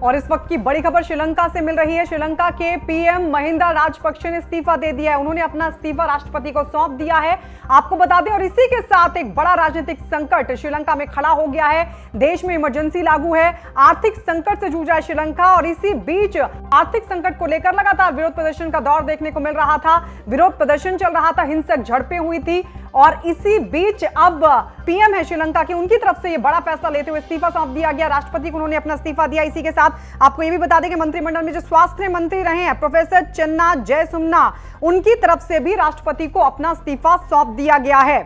और इस वक्त की बड़ी खबर श्रीलंका से मिल रही है। श्रीलंका के पीएम महिंदा राजपक्षे ने इस्तीफा दे दिया है। उन्होंने अपना इस्तीफा राष्ट्रपति को सौंप दिया है, आपको बता दें। और इसी के साथ एक बड़ा राजनीतिक संकट श्रीलंका में खड़ा हो गया है। देश में इमरजेंसी लागू है, आर्थिक संकट से जूझ रहा है श्रीलंका। और इसी बीच आर्थिक संकट को लेकर लगातार विरोध प्रदर्शन का दौर देखने को मिल रहा था। विरोध प्रदर्शन चल रहा था, हिंसक झड़पें हुई थी। और इसी बीच अब पीएम है श्रीलंका की, उनकी तरफ से यह बड़ा फैसला लेते हुए इस्तीफा सौंप दिया गया। राष्ट्रपति को उन्होंने अपना इस्तीफा दिया। इसी के साथ आपको यह भी बता दें कि मंत्रिमंडल में जो स्वास्थ्य मंत्री रहे हैं प्रोफेसर चन्ना जयसुमना, उनकी तरफ से भी राष्ट्रपति को अपना इस्तीफा सौंप दिया गया है।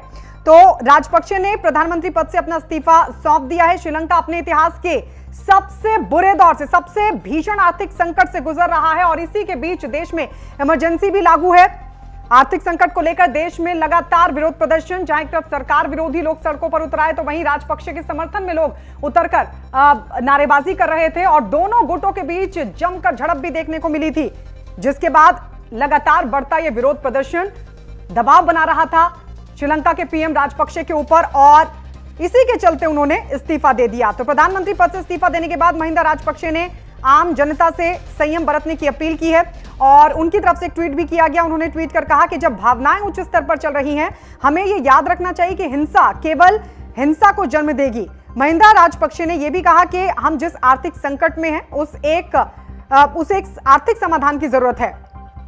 तो राजपक्षे ने प्रधानमंत्री पद से अपना इस्तीफा सौंप दिया है। श्रीलंका अपने इतिहास के सबसे बुरे दौर से, सबसे भीषण आर्थिक संकट से गुजर रहा है। और इसी के बीच देश में इमरजेंसी भी लागू है। आर्थिक संकट को लेकर देश में लगातार विरोध प्रदर्शन, जहां एक तरफ सरकार विरोधी लोग सड़कों पर उतर आए, तो वहीं राजपक्षे के समर्थन में लोग उतरकर नारेबाजी कर रहे थे। और दोनों गुटों के बीच जमकर झड़प भी देखने को मिली थी, जिसके बाद लगातार बढ़ता यह विरोध प्रदर्शन दबाव बना रहा था श्रीलंका के पीएम राजपक्षे के ऊपर। और इसी के चलते उन्होंने इस्तीफा दे दिया। तो प्रधानमंत्री पद से इस्तीफा देने के बाद महिंदा राजपक्षे ने आम जनता से संयम बरतने की अपील की है। और उनकी तरफ से एक ट्वीट भी किया गया। उन्होंने ट्वीट कर कहा कि जब भावनाएं उच्च स्तर पर चल रही हैं, हमें यह याद रखना चाहिए कि हिंसा केवल हिंसा को जन्म देगी। महिंदा राजपक्षे ने यह भी कहा कि हम जिस आर्थिक संकट में हैं, उसे एक आर्थिक समाधान की जरूरत है।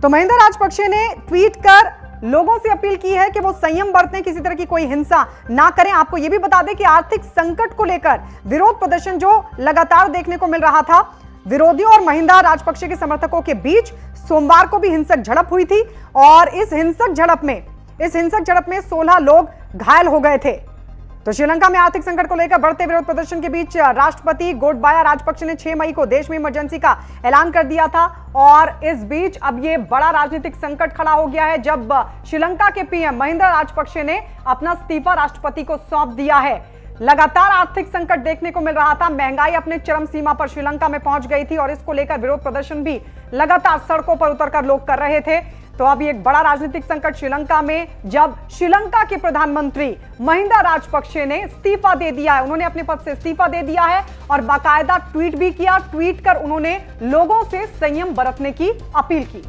तो महिंदा राजपक्षे ने ट्वीट कर लोगों से अपील की है कि वो संयम बरतें, किसी तरह की कोई हिंसा ना करें। आपको यह भी बता दें कि आर्थिक संकट को लेकर विरोध प्रदर्शन जो लगातार देखने को मिल रहा था, विरोधियों और महिंदा राजपक्षे के समर्थकों के बीच सोमवार को भी हिंसक झड़प हुई थी। और इस हिंसक झड़प में 16 लोग घायल हो गए थे। तो श्रीलंका में आर्थिक संकट को लेकर बढ़ते विरोध प्रदर्शन के बीच राष्ट्रपति गोटबाया राजपक्षे ने 6 मई को देश में इमरजेंसी का ऐलान कर दिया था। और इस बीच अब यह बड़ा राजनीतिक संकट खड़ा हो गया है, जब श्रीलंका के पीएम महिंदा राजपक्षे ने अपना इस्तीफा राष्ट्रपति को सौंप दिया है। लगातार आर्थिक संकट देखने को मिल रहा था, महंगाई अपने चरम सीमा पर श्रीलंका में पहुंच गई थी। और इसको लेकर विरोध प्रदर्शन भी लगातार सड़कों पर उतरकर लोग कर रहे थे। तो अब एक बड़ा राजनीतिक संकट श्रीलंका में, जब श्रीलंका के प्रधानमंत्री महिंदा राजपक्षे ने इस्तीफा दे दिया है। उन्होंने अपने पद से इस्तीफा दे दिया है और बाकायदा ट्वीट भी किया। ट्वीट कर उन्होंने लोगों से संयम बरतने की अपील की।